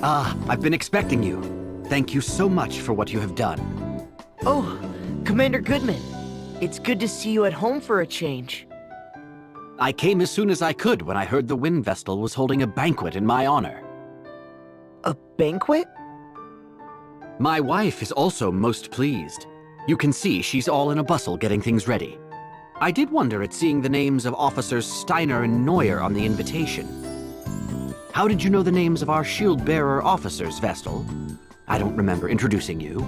I've been expecting you. Thank you so much for what you have done. Oh, Commander Goodman. It's good to see you at home for a change. I came as soon as I could when I heard the Wind Vestal was holding a banquet in my honor. A banquet? My wife is also most pleased. You can see she's all in a bustle getting things ready. I did wonder at seeing the names of Officers Steiner and Neuer on the invitation. How did you know the names of our shield-bearer officers, Vestal? I don't remember introducing you.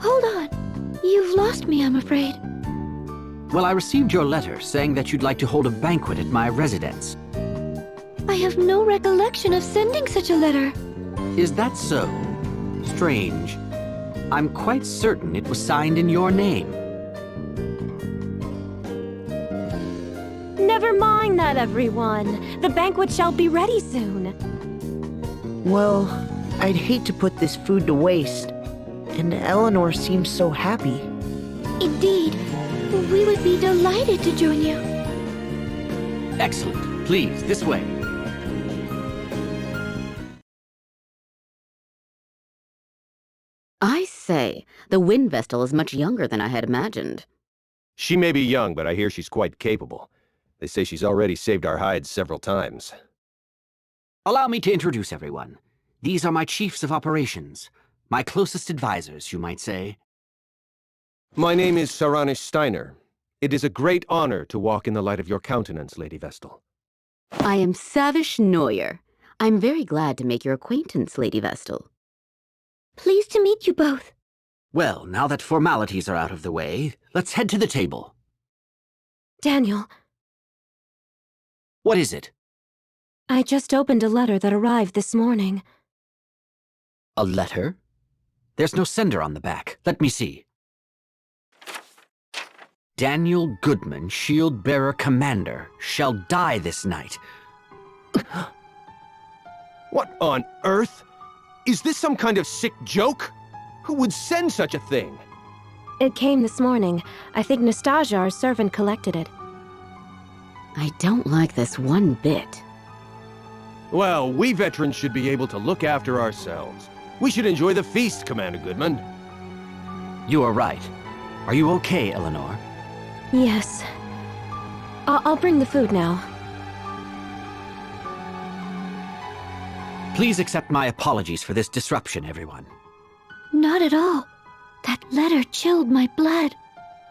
Hold on. You've lost me, I'm afraid. Well, I received your letter saying that you'd like to hold a banquet at my residence. I have no recollection of sending such a letter. Is that so? Strange. I'm quite certain it was signed in your name. Never mind that, everyone. The banquet shall be ready soon. Well, I'd hate to put this food to waste. And Eleanor seems so happy. Indeed. We would be delighted to join you. Excellent. Please, this way. I say, the Wind Vestal is much younger than I had imagined. She may be young, but I hear she's quite capable. They say she's already saved our hides several times. Allow me to introduce everyone. These are my chiefs of operations. My closest advisors, you might say. My name is Saranish Steiner. It is a great honor to walk in the light of your countenance, Lady Vestal. I am Savish Neuer. I'm very glad to make your acquaintance, Lady Vestal. Pleased to meet you both. Well, now that formalities are out of the way, let's head to the table. Daniel, What is it? I just opened a letter that arrived this morning. A letter? There's no sender on the back. Let me see. Daniel Goodman, Shield-Bearer Commander, shall die this night. What on earth? Is this some kind of sick joke? Who would send such a thing? It came this morning. I think Nastasia, our servant, collected it. I don't like this one bit. Well, we veterans should be able to look after ourselves. We should enjoy the feast, Commander Goodman. You are right. Are you okay, Eleanor? Yes. I'll bring the food now. Please accept my apologies for this disruption, everyone. Not at all. That letter chilled my blood.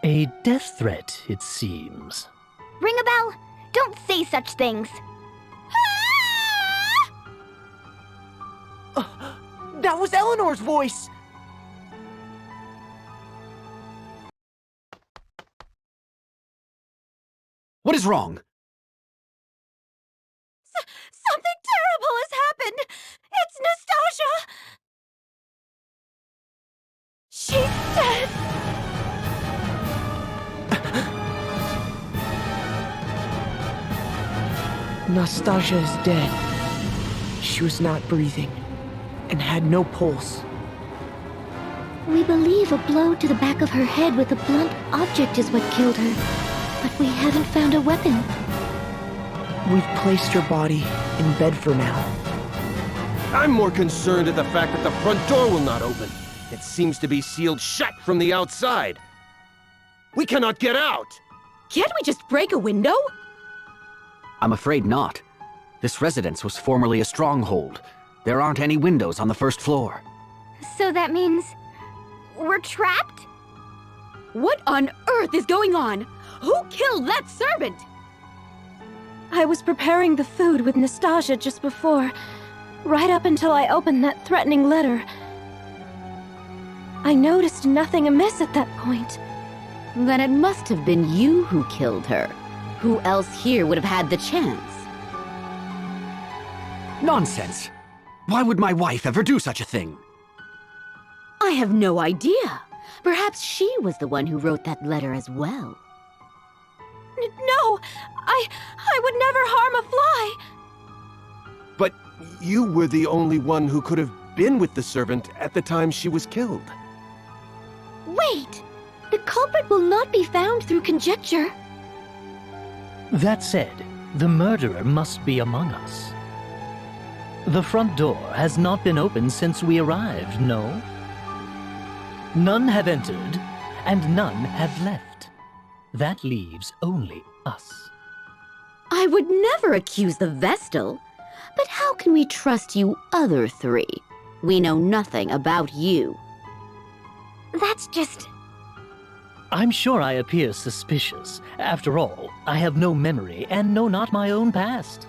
A death threat, it seems. Ring a bell. Don't say such things. That was Eleanor's voice! What is wrong? Something terrible has happened! It's Nastasia! She's dead! Nastasia is dead. She was not breathing and had no pulse. We believe a blow to the back of her head with a blunt object is what killed her. But we haven't found a weapon. We've placed her body in bed for now. I'm more concerned at the fact that the front door will not open. It seems to be sealed shut from the outside. We cannot get out! Can't we just break a window? I'm afraid not. This residence was formerly a stronghold. There aren't any windows on the first floor. So that means we're trapped? What on earth is going on? Who killed that servant? I was preparing the food with Nastasia just before, right up until I opened that threatening letter. I noticed nothing amiss at that point. Then it must have been you who killed her. Who else here would have had the chance? Nonsense! Why would my wife ever do such a thing? I have no idea. Perhaps she was the one who wrote that letter as well. No! I would never harm a fly! But you were the only one who could have been with the servant at the time she was killed. Wait! The culprit will not be found through conjecture. That said, the murderer must be among us. The front door has not been opened since we arrived, no? None have entered, and none have left. That leaves only us. I would never accuse the Vestal. But how can we trust you other three? We know nothing about you. That's just... I'm sure I appear suspicious. After all, I have no memory and know not my own past.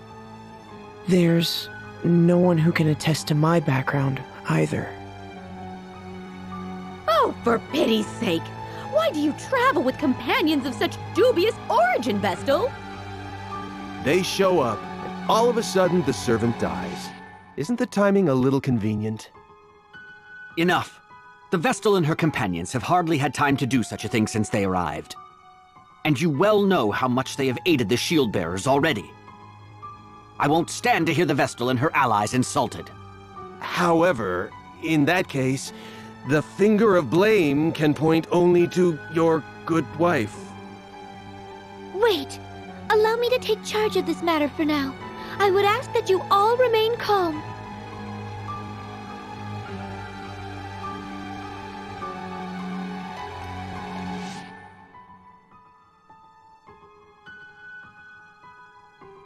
There's no one who can attest to my background either. Oh, for pity's sake! Why do you travel with companions of such dubious origin, Vestal? They show up, and all of a sudden the servant dies. Isn't the timing a little convenient? Enough. The Vestal and her companions have hardly had time to do such a thing since they arrived. And you well know how much they have aided the shield-bearers already. I won't stand to hear the Vestal and her allies insulted. However, in that case, the finger of blame can point only to your good wife. Wait! Allow me to take charge of this matter for now. I would ask that you all remain calm.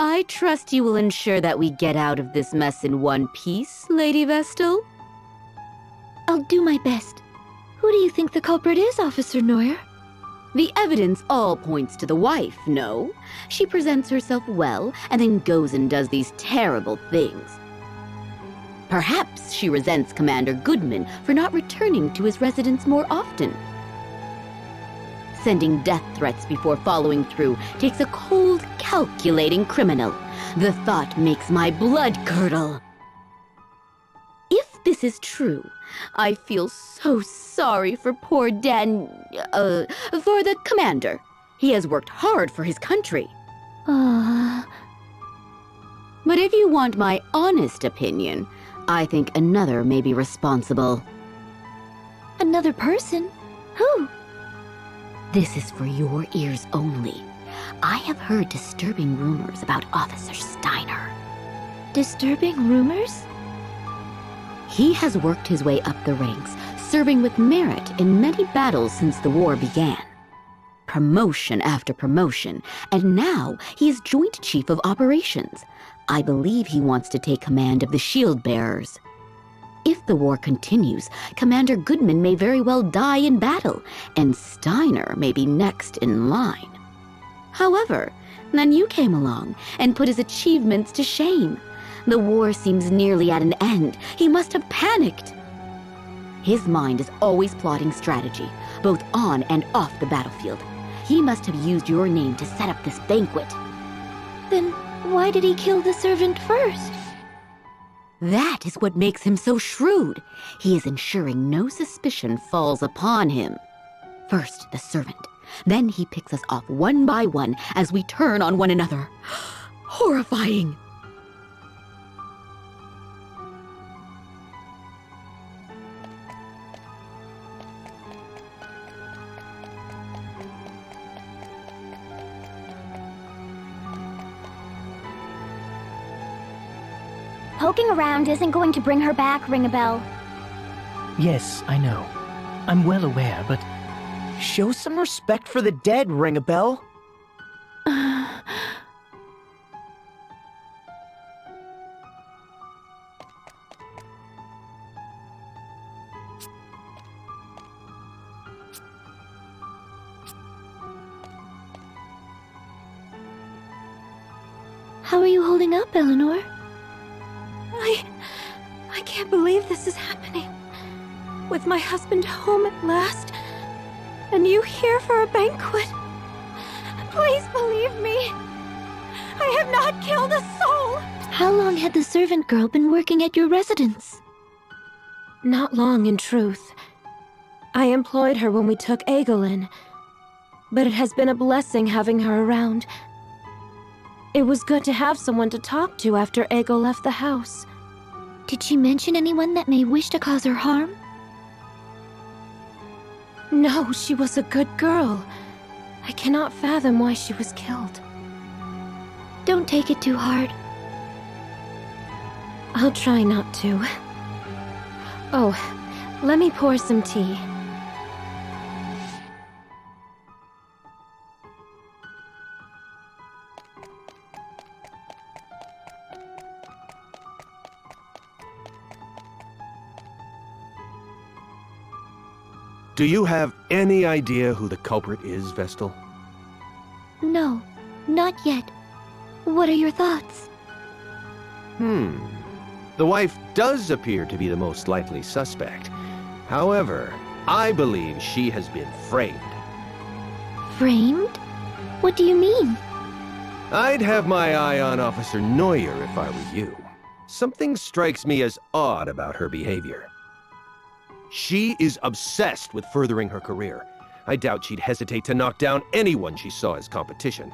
I trust you will ensure that we get out of this mess in one piece, Lady Vestal. I'll do my best. Who do you think the culprit is, Officer Neuer? The evidence all points to the wife, no? She presents herself well, and then goes and does these terrible things. Perhaps she resents Commander Goodman for not returning to his residence more often. Sending death threats before following through takes a cold, calculating criminal. The thought makes my blood curdle. If this is true, I feel so sorry for poor for the commander. He has worked hard for his country. But if you want my honest opinion, I think another may be responsible. Another person? Who? This is for your ears only. I have heard disturbing rumors about Officer Steiner. Disturbing rumors? He has worked his way up the ranks, serving with merit in many battles since the war began. Promotion after promotion, and now he is Joint Chief of Operations. I believe he wants to take command of the shield bearers. If the war continues, Commander Goodman may very well die in battle, and Steiner may be next in line. However, then you came along and put his achievements to shame. The war seems nearly at an end. He must have panicked. His mind is always plotting strategy, both on and off the battlefield. He must have used your name to set up this banquet. Then why did he kill the servant first? That is what makes him so shrewd. He is ensuring no suspicion falls upon him. First the servant, then he picks us off one by one as we turn on one another. Horrifying! Poking around isn't going to bring her back, Ring-a-Bell. Yes, I know. I'm well aware, but Show some respect for the dead, Ring-a-Bell. How are you holding up, Eleanor? I can't believe this is happening. With my husband home at last, and you here for a banquet. Please believe me. I have not killed a soul. How long had the servant girl been working at your residence? Not long, in truth. I employed her when we took Egel in, but it has been a blessing having her around. It was good to have someone to talk to after Egel left the house. Did she mention anyone that may wish to cause her harm? No, she was a good girl. I cannot fathom why she was killed. Don't take it too hard. I'll try not to. Oh, let me pour some tea. Do you have any idea who the culprit is, Vestal? No, not yet. What are your thoughts? The wife does appear to be the most likely suspect. However, I believe she has been framed. Framed? What do you mean? I'd have my eye on Officer Neuer if I were you. Something strikes me as odd about her behavior. She is obsessed with furthering her career. I doubt she'd hesitate to knock down anyone she saw as competition.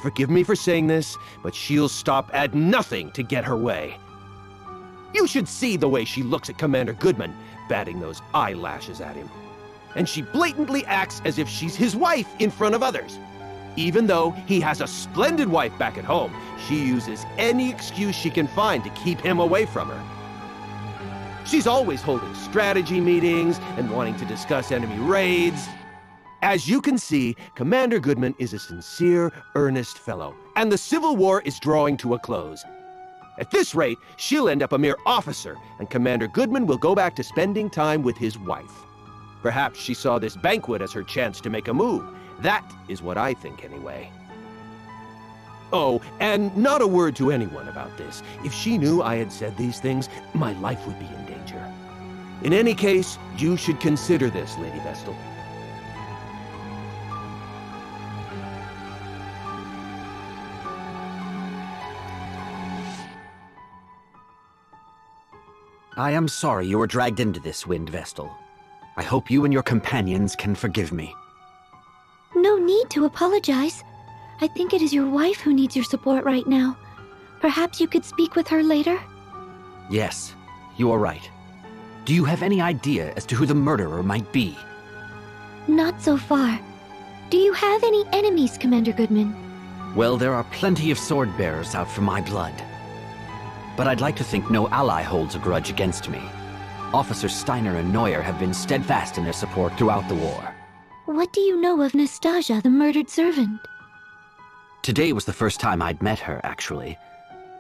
Forgive me for saying this, but she'll stop at nothing to get her way. You should see the way she looks at Commander Goodman, batting those eyelashes at him. And she blatantly acts as if she's his wife in front of others. Even though he has a splendid wife back at home, she uses any excuse she can find to keep him away from her. She's always holding strategy meetings and wanting to discuss enemy raids. As you can see, Commander Goodman is a sincere, earnest fellow, and the Civil War is drawing to a close. At this rate, she'll end up a mere officer, and Commander Goodman will go back to spending time with his wife. Perhaps she saw this banquet as her chance to make a move. That is what I think, anyway. Oh, and not a word to anyone about this. If she knew I had said these things, my life would be in danger. In any case, you should consider this, Lady Vestal. I am sorry you were dragged into this, Wind Vestal. I hope you and your companions can forgive me. No need to apologize. I think it is your wife who needs your support right now. Perhaps you could speak with her later? Yes, you are right. Do you have any idea as to who the murderer might be? Not so far. Do you have any enemies, Commander Goodman? Well, there are plenty of sword bearers out for my blood. But I'd like to think no ally holds a grudge against me. Officers Steiner and Neuer have been steadfast in their support throughout the war. What do you know of Nastasia, the murdered servant? Today was the first time I'd met her, actually.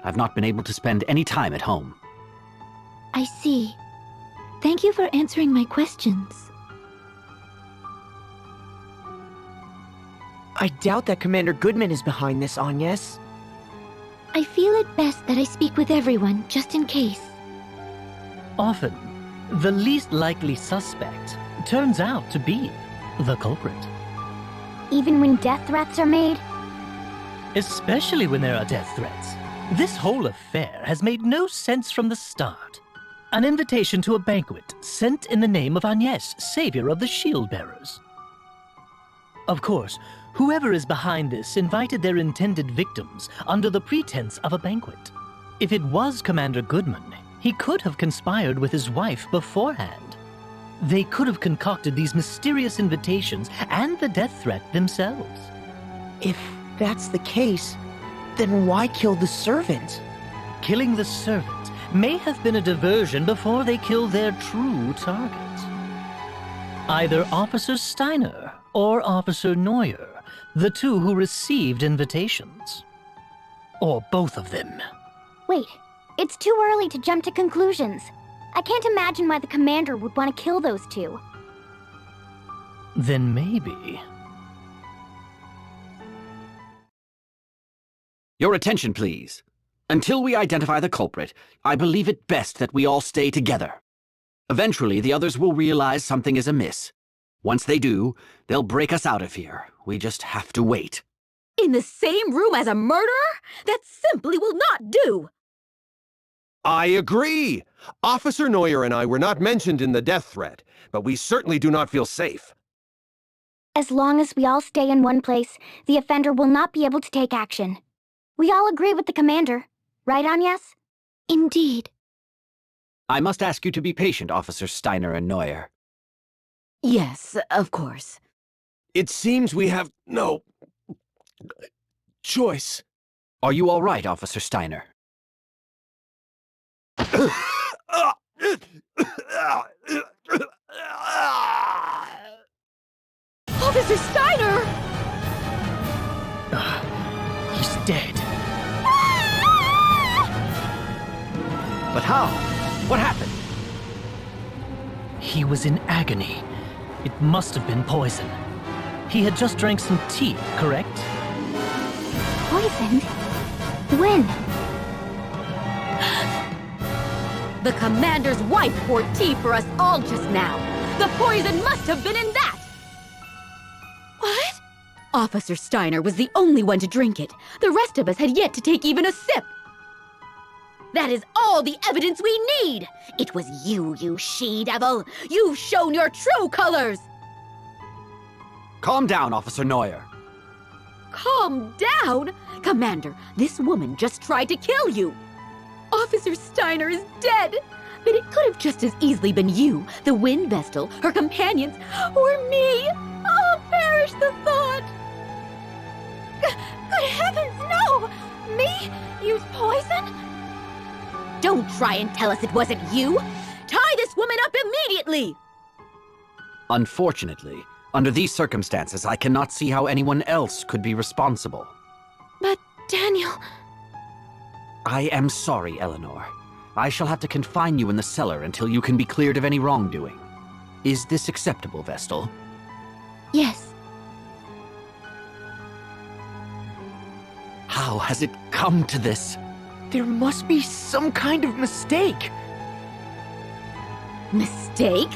I've not been able to spend any time at home. I see. Thank you for answering my questions. I doubt that Commander Goodman is behind this, Agnes. I feel it best that I speak with everyone, just in case. Often, the least likely suspect turns out to be the culprit. Even when death threats are made? Especially when there are death threats. This whole affair has made no sense from the start. An invitation to a banquet sent in the name of Agnes, savior of the shield bearers. Of course, whoever is behind this invited their intended victims under the pretense of a banquet. If it was Commander Goodman, he could have conspired with his wife beforehand. They could have concocted these mysterious invitations and the death threat themselves. If that's the case, then why kill the servant? Killing the servant may have been a diversion before they killed their true target. Either Officer Steiner or Officer Neuer, the two who received invitations. Or both of them. Wait, it's too early to jump to conclusions. I can't imagine why the commander would want to kill those two. Then maybe... Your attention, please. Until we identify the culprit, I believe it best that we all stay together. Eventually, the others will realize something is amiss. Once they do, they'll break us out of here. We just have to wait. In the same room as a murderer? That simply will not do! I agree! Officer Neuer and I were not mentioned in the death threat, but we certainly do not feel safe. As long as we all stay in one place, the offender will not be able to take action. We all agree with the commander, right, Agnes? Indeed. I must ask you to be patient, Officers Steiner and Neuer. Yes, of course. It seems we have no choice. Are you all right, Officer Steiner? Officer Steiner! He's dead. But how? What happened? He was in agony. It must have been poison. He had just drank some tea, correct? Poisoned? When? The commander's wife poured tea for us all just now. The poison must have been in that! What? Officer Steiner was the only one to drink it. The rest of us had yet to take even a sip. That is all the evidence we need! It was you, you she-devil! You've shown your true colors! Calm down, Officer Neuer. Calm down! Commander, this woman just tried to kill you! Officer Steiner is dead! But it could have just as easily been you, the Wind Vestal, her companions, or me! Oh, perish the thought! Good heavens, no! Me? Use poison? Don't try and tell us it wasn't you! Tie this woman up immediately! Unfortunately, under these circumstances, I cannot see how anyone else could be responsible. But, Daniel... I am sorry, Eleanor. I shall have to confine you in the cellar until you can be cleared of any wrongdoing. Is this acceptable, Vestal? Yes. How has it come to this? There must be some kind of mistake. Mistake?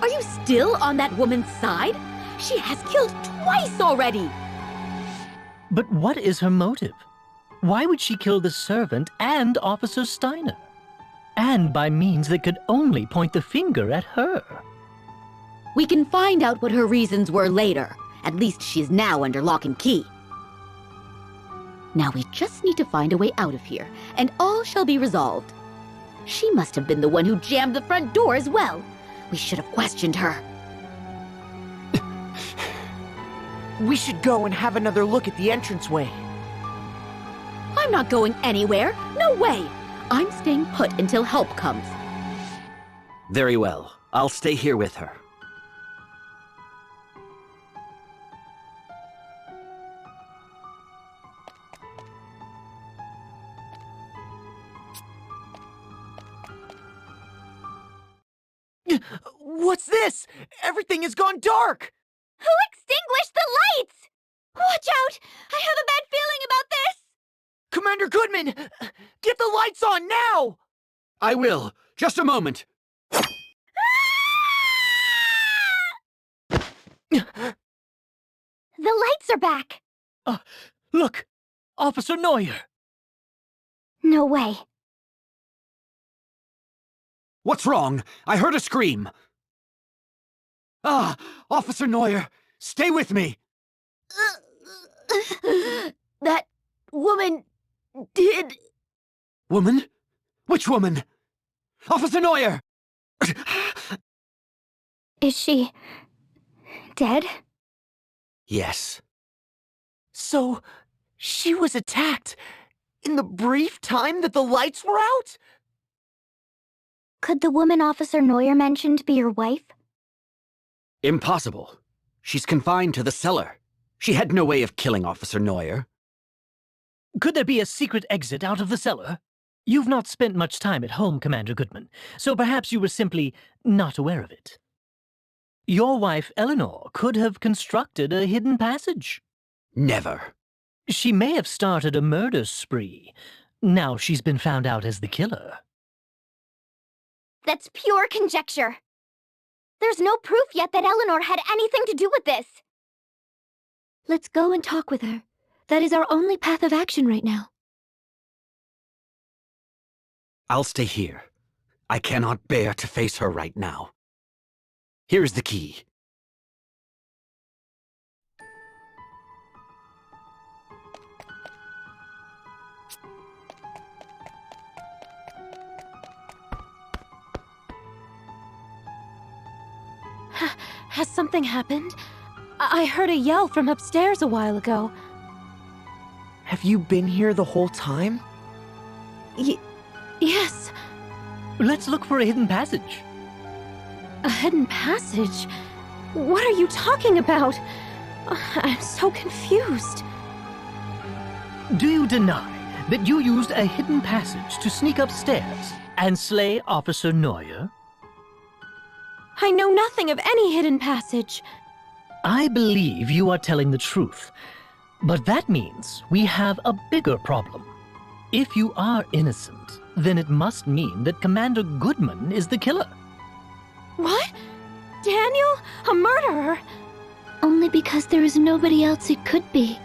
Are you still on that woman's side? She has killed twice already! But what is her motive? Why would she kill the servant and Officer Steiner? And by means that could only point the finger at her. We can find out what her reasons were later. At least she's now under lock and key. Now we just need to find a way out of here, and all shall be resolved. She must have been the one who jammed the front door as well. We should have questioned her. We should go and have another look at the entranceway. I'm not going anywhere. No way. I'm staying put until help comes. Very well. I'll stay here with her. What's this? Everything has gone dark! Who extinguished the lights? Watch out! I have a bad feeling about this! Commander Goodman! Get the lights on now! I will. Just a moment. The lights are back! Look! Officer Neuer! No way. What's wrong? I heard a scream. Ah, Officer Neuer, stay with me. That woman did... Woman? Which woman? Officer Neuer! Is she... dead? Yes. So, she was attacked in the brief time that the lights were out? Could the woman Officer Neuer mentioned be your wife? Impossible. She's confined to the cellar. She had no way of killing Officer Neuer. Could there be a secret exit out of the cellar? You've not spent much time at home, Commander Goodman, so perhaps you were simply not aware of it. Your wife, Eleanor, could have constructed a hidden passage. Never. She may have started a murder spree. Now she's been found out as the killer. That's pure conjecture. There's no proof yet that Eleanor had anything to do with this. Let's go and talk with her. That is our only path of action right now. I'll stay here. I cannot bear to face her right now. Here's the key. Has something happened? I heard a yell from upstairs a while ago. Have you been here the whole time? Yes. Let's look for a hidden passage. A hidden passage? What are you talking about? I'm so confused. Do you deny that you used a hidden passage to sneak upstairs and slay Officer Neuer? I know nothing of any hidden passage. I believe you are telling the truth, but that means we have a bigger problem. If you are innocent, then it must mean that Commander Goodman is the killer. What? Daniel? A murderer? Only because there is nobody else it could be.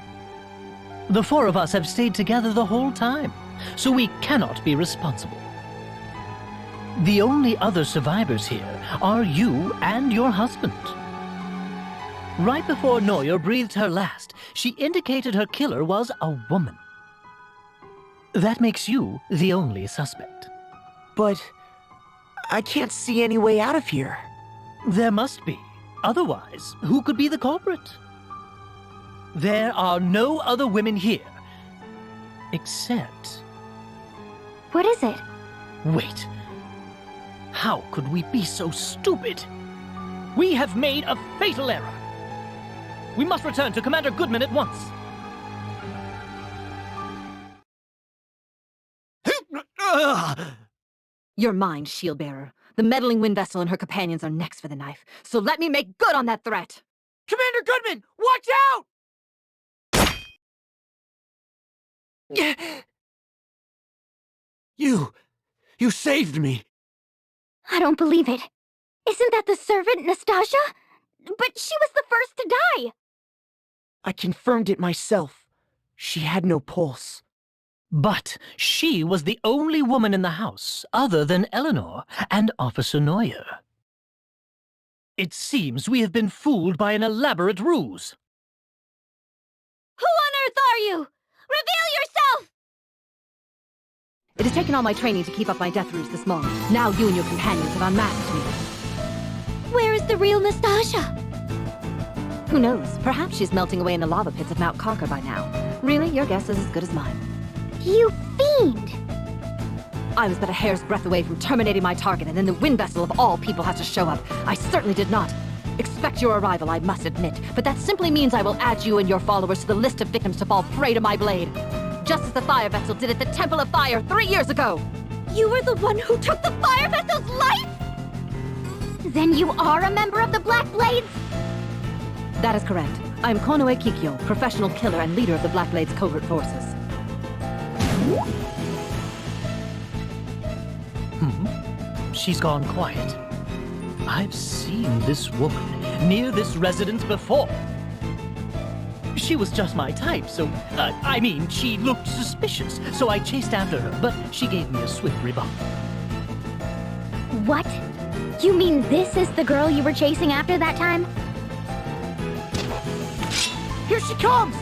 The four of us have stayed together the whole time, so we cannot be responsible. The only other survivors here are you and your husband. Right before Neuer breathed her last, she indicated her killer was a woman. That makes you the only suspect. But I can't see any way out of here. There must be. Otherwise, who could be the culprit? There are no other women here. Except... What is it? Wait. How could we be so stupid? We have made a fatal error. We must return to Commander Goodman at once. You're mine, Shieldbearer. The meddling wind vessel and her companions are next for the knife, so let me make good on that threat! Commander Goodman, watch out! You saved me. I don't believe it. Isn't that the servant, Nastasia? But she was the first to die! I confirmed it myself. She had no pulse. But she was the only woman in the house other than Eleanor and Officer Neuer. It seems we have been fooled by an elaborate ruse. Who on earth are you? Reveal yourself! It has taken all my training to keep up my death ruse this long. Now you and your companions have unmasked me. Where is the real Nastasia? Who knows? Perhaps she's melting away in the lava pits of Mount Carker by now. Really, your guess is as good as mine. You fiend! I was but a hair's breadth away from terminating my target, and then the wind vessel of all people has to show up. I certainly did not expect your arrival, I must admit, but that simply means I will add you and your followers to the list of victims to fall prey to my blade. Just as the fire vessel did at the Temple of Fire 3 years ago. You were the one who took the fire vessel's life? Then you are a member of the Black Blades? That is correct. I am Konoe Kikyo, professional killer and leader of the Black Blades covert forces. She's gone quiet. I've seen this woman near this residence before. She was just my type, so, I mean, she looked suspicious, so I chased after her, but she gave me a swift rebuff. What? You mean this is the girl you were chasing after that time? Here she comes!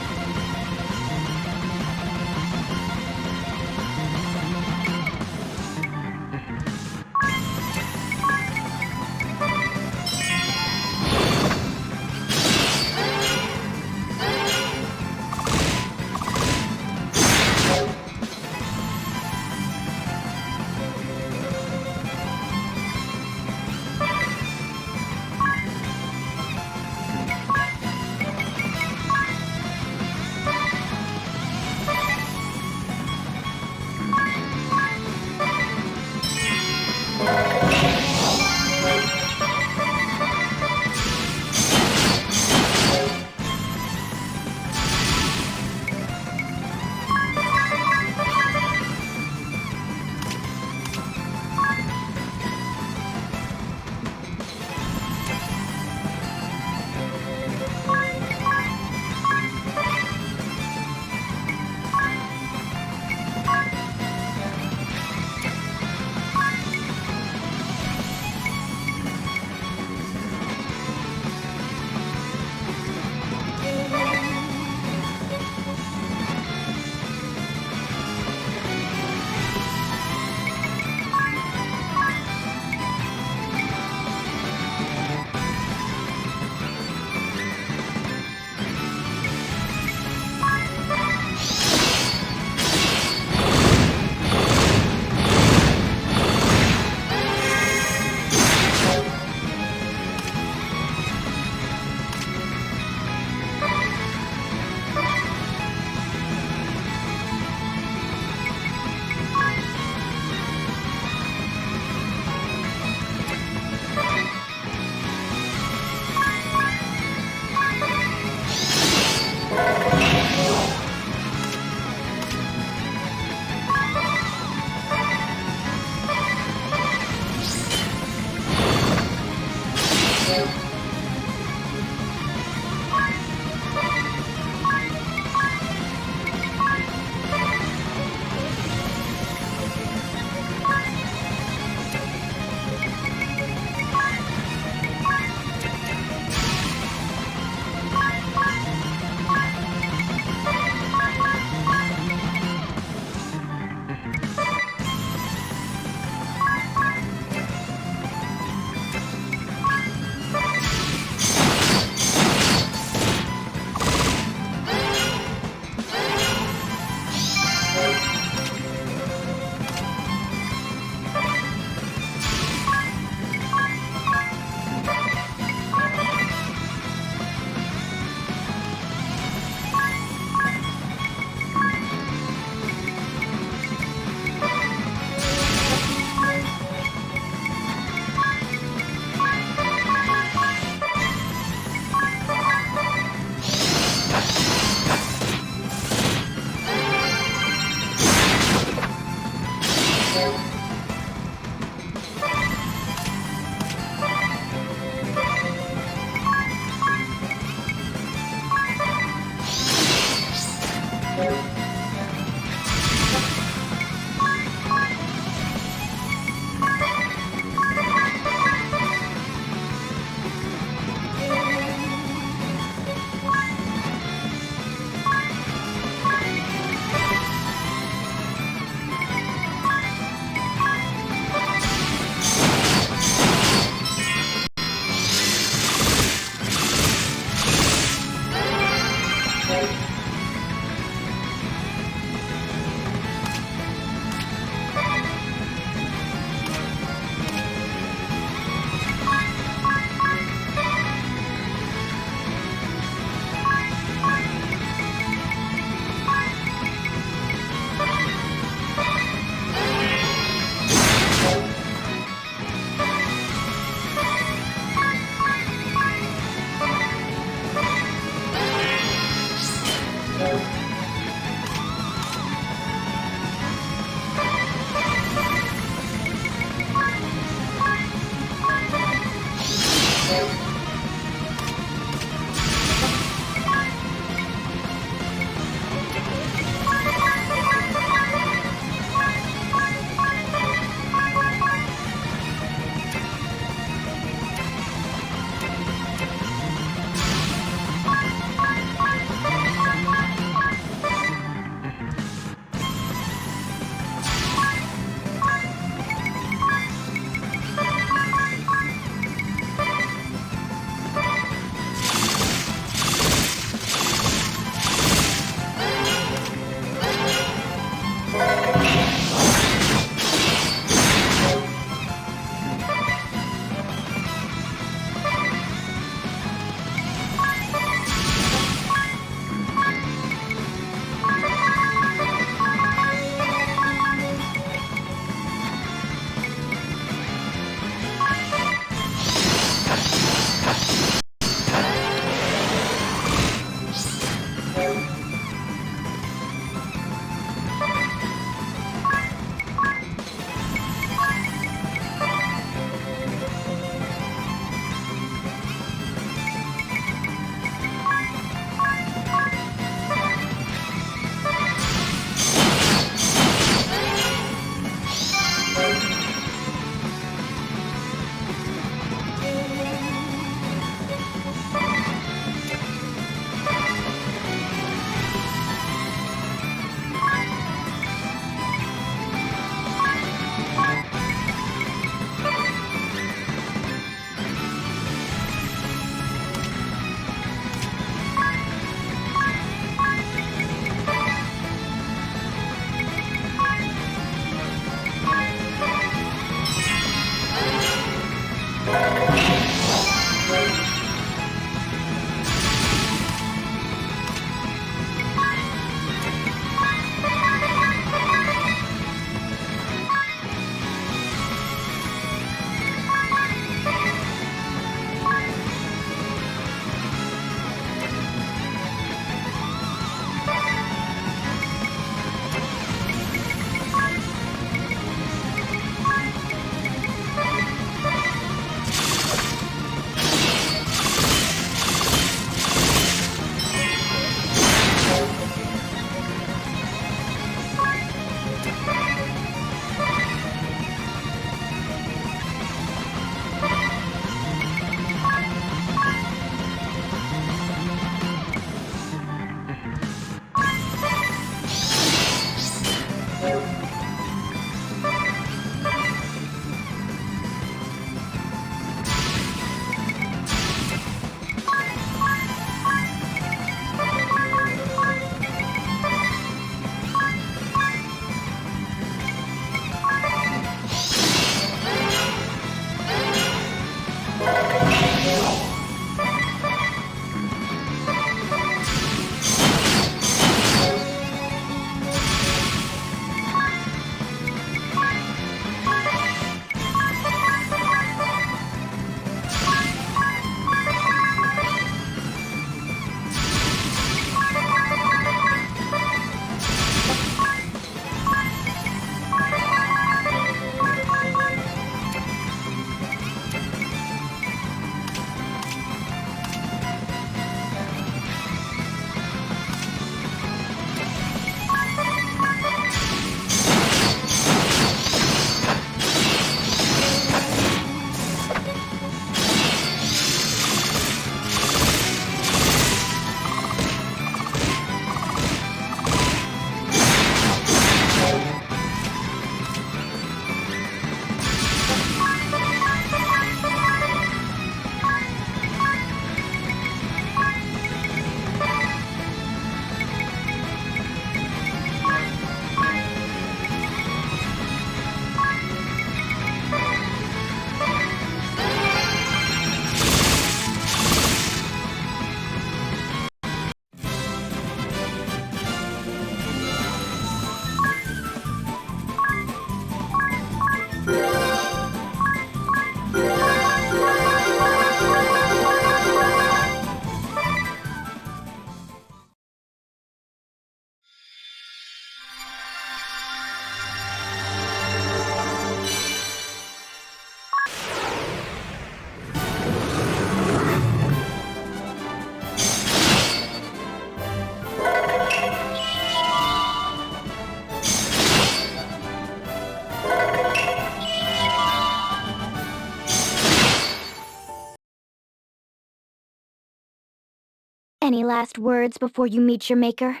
Any last words before you meet your maker?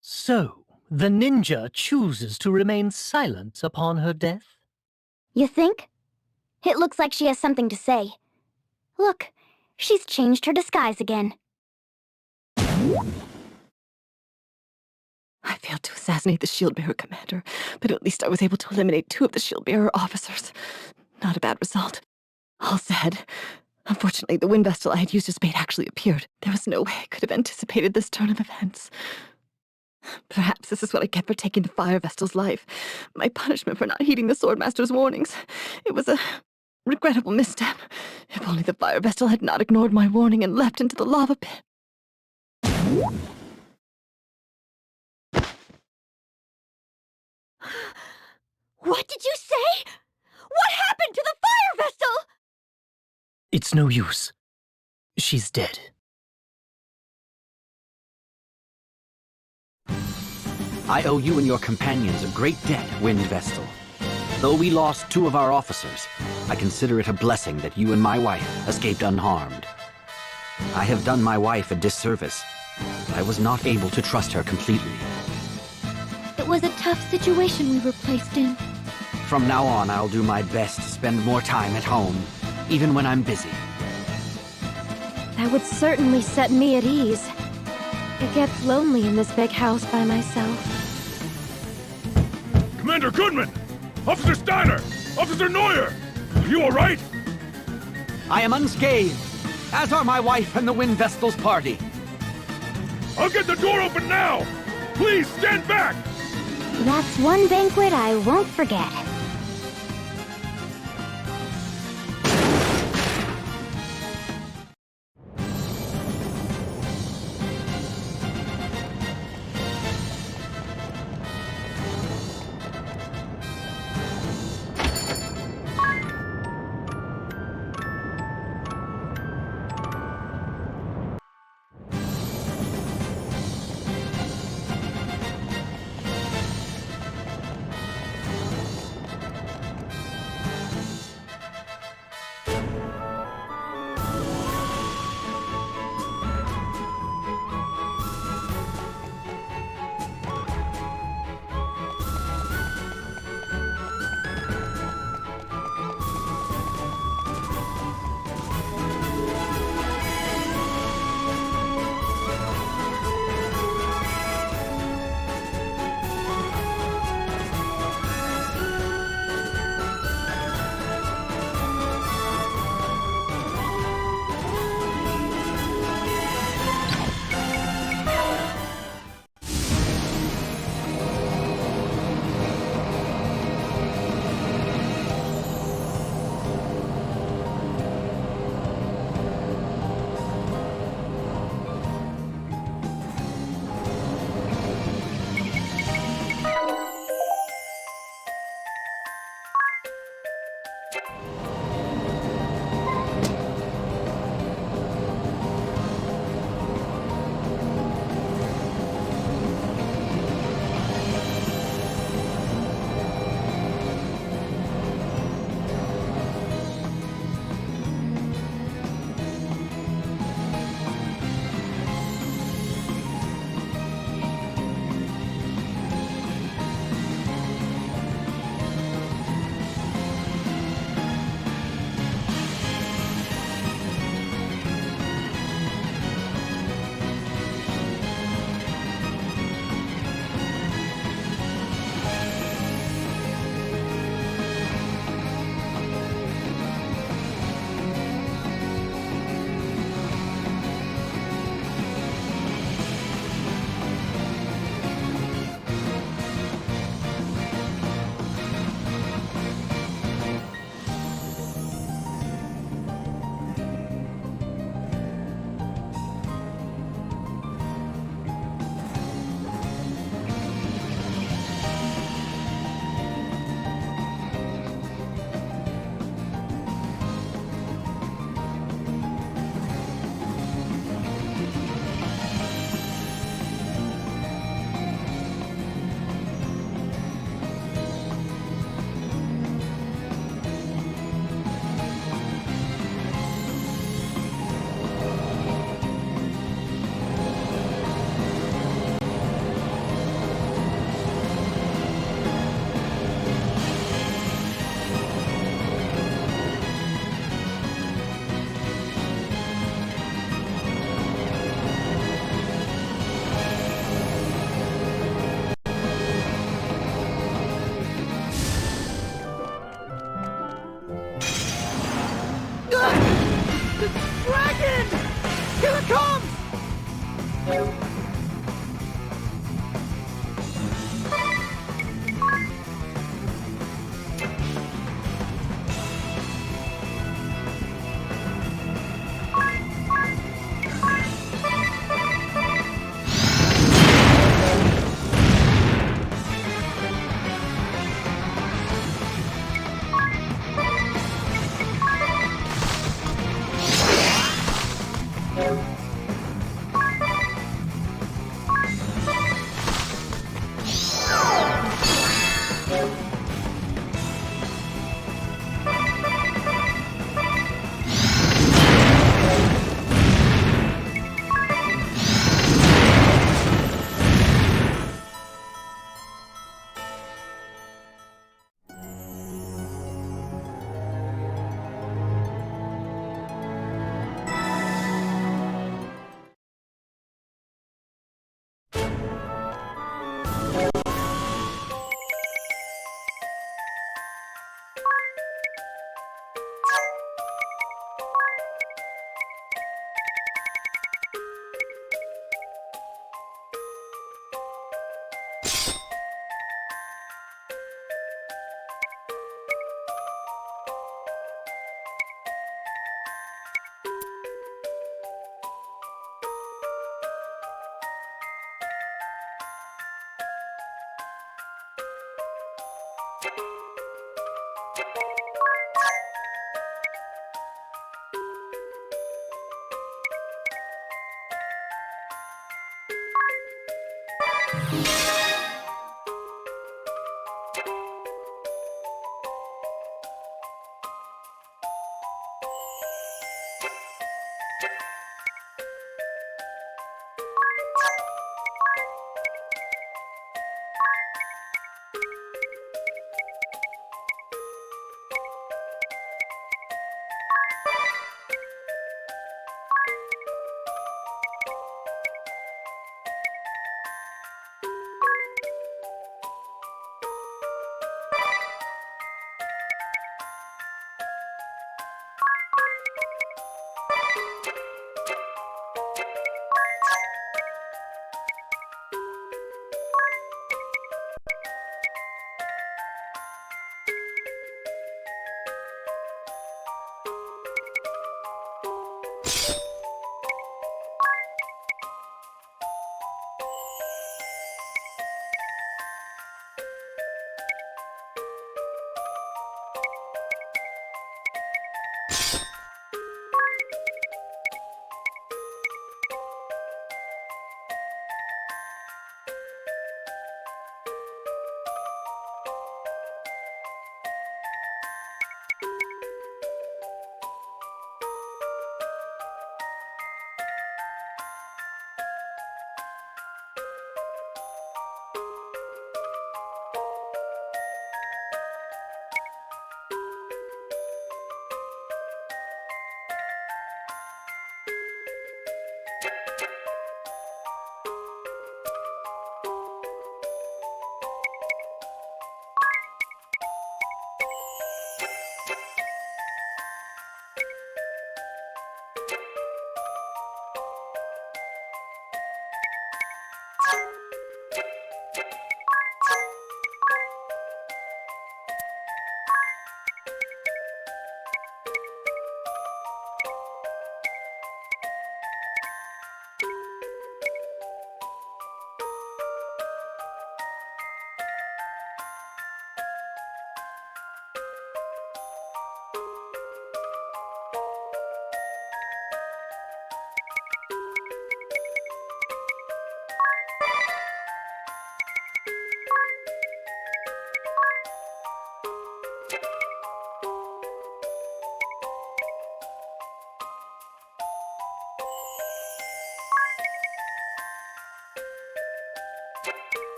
So, the ninja chooses to remain silent upon her death? You think? It looks like she has something to say. Look, she's changed her disguise again. I failed to assassinate the Shieldbearer commander, but at least I was able to eliminate 2 of the Shieldbearer officers. Not a bad result. All said, unfortunately, the wind vessel I had used as bait actually appeared. There was no way I could have anticipated this turn of events. Perhaps this is what I get for taking the Fire Vestal's life. My punishment for not heeding the Swordmaster's warnings. It was a regrettable misstep. If only the Fire Vestal had not ignored my warning and leapt into the lava pit. What did you say? What happened to the fire vessel? It's no use. She's dead. I owe you and your companions a great debt, Wind Vestal. Though we lost 2 of our officers, I consider it a blessing that you and my wife escaped unharmed. I have done my wife a disservice. I was not able to trust her completely. It was a tough situation we were placed in. From now on, I'll do my best to spend more time at home, even when I'm busy. That would certainly set me at ease. It gets lonely in this big house by myself. Commander Goodman! Officer Steiner! Officer Neuer! Are you all right? I am unscathed, as are my wife and the Wind Vestal's party. I'll get the door open now! Please, stand back! That's one banquet I won't forget.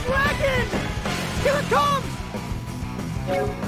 Dragon! Here it comes!